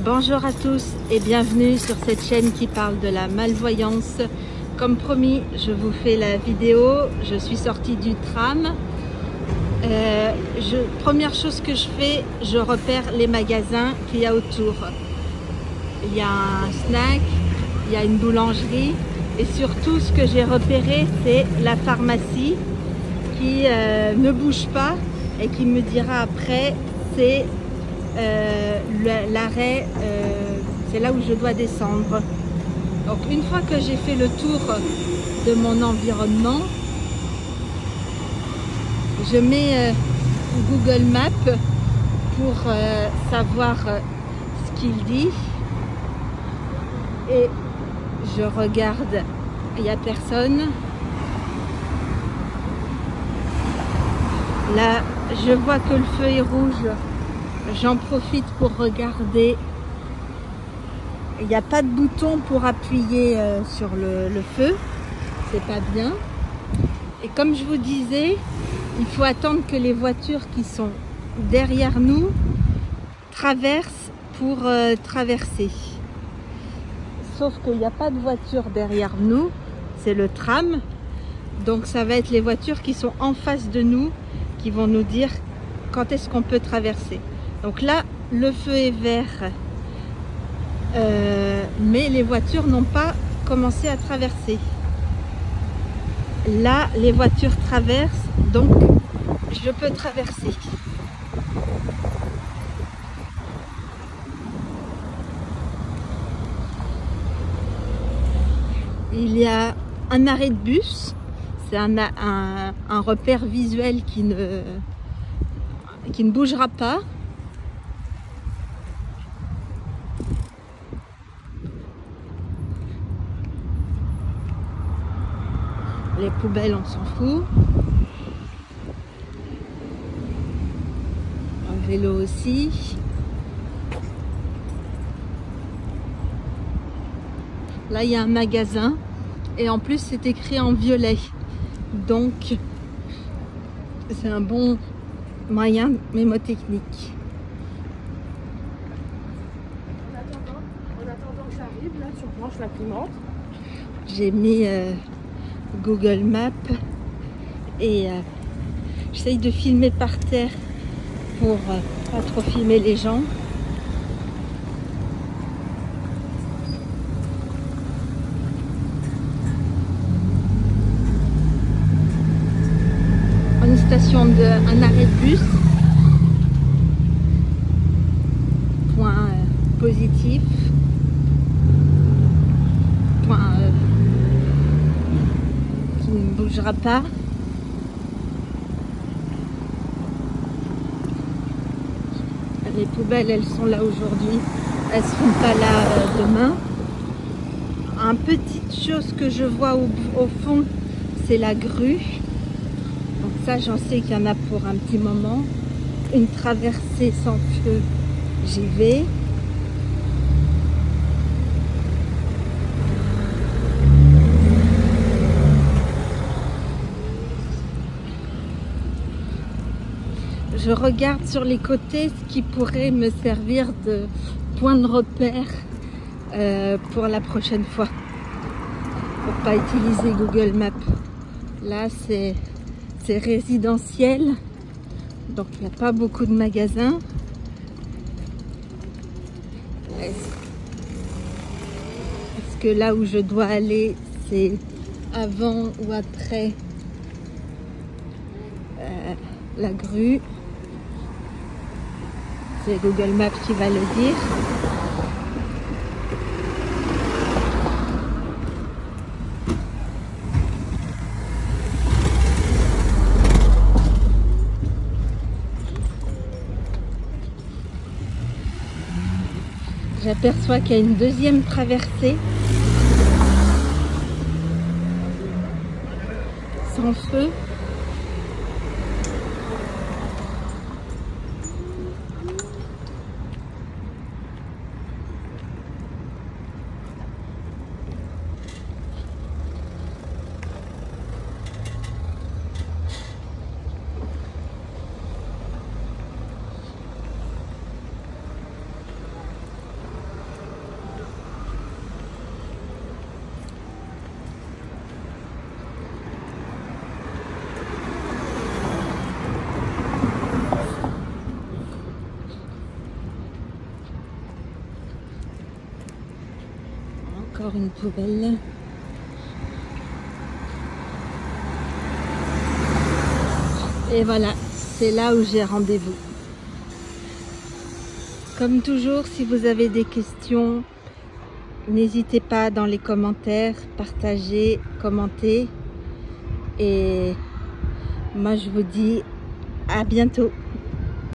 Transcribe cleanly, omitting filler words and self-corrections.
Bonjour à tous et bienvenue sur cette chaîne qui parle de la malvoyance. Comme promis, je vous fais la vidéo. Je suis sortie du tram. Première chose que je fais, je repère les magasins qu'il y a autour. Il y a un snack, il y a une boulangerie et surtout ce que j'ai repéré, c'est la pharmacie qui ne bouge pas et qui me dira après c'est l'arrêt, c'est là où je dois descendre. Donc une fois que j'ai fait le tour de mon environnement, je mets Google Maps pour savoir ce qu'il dit et je regarde, il n'y a personne. Là je vois que le feu est rouge. J'en profite pour regarder. Il n'y a pas de bouton pour appuyer sur le feu. C'est pas bien. Et comme je vous disais, il faut attendre que les voitures qui sont derrière nous traversent pour traverser. Sauf qu'il n'y a pas de voiture derrière nous. C'est le tram. Donc ça va être les voitures qui sont en face de nous qui vont nous dire quand est-ce qu'on peut traverser. Donc là, le feu est vert, mais les voitures n'ont pas commencé à traverser. Là, les voitures traversent, donc je peux traverser. Il y a un arrêt de bus, c'est un repère visuel qui ne bougera pas. Les poubelles, on s'en fout. Un vélo aussi. Là, il y a un magasin. Et en plus, c'est écrit en violet. Donc, c'est un bon moyen mémotechnique. En attendant que ça arrive, là, tu branches l'imprimante. J'ai mis Google Maps et j'essaye de filmer par terre pour pas trop filmer les gens. Une station un arrêt de bus. Point positif. Point qui ne bougera pas. Les poubelles, elles sont là aujourd'hui. Elles seront pas là demain. Un petite chose que je vois au fond, c'est la grue. Donc ça, j'en sais qu'il y en a pour un petit moment. Une traversée sans feu, j'y vais. Je regarde sur les côtés ce qui pourrait me servir de point de repère pour la prochaine fois. Pour pas utiliser Google Maps. Là, c'est résidentiel. Donc, il n'y a pas beaucoup de magasins. Est-ce que là où je dois aller, c'est avant ou après la grue? C'est Google Maps qui va le dire. J'aperçois qu'il y a une deuxième traversée sans feu. encore une poubelle. Et voilà, c'est là où j'ai rendez-vous. Comme toujours, si vous avez des questions, n'hésitez pas dans les commentaires, partagez, commentez. Et moi je vous dis à bientôt.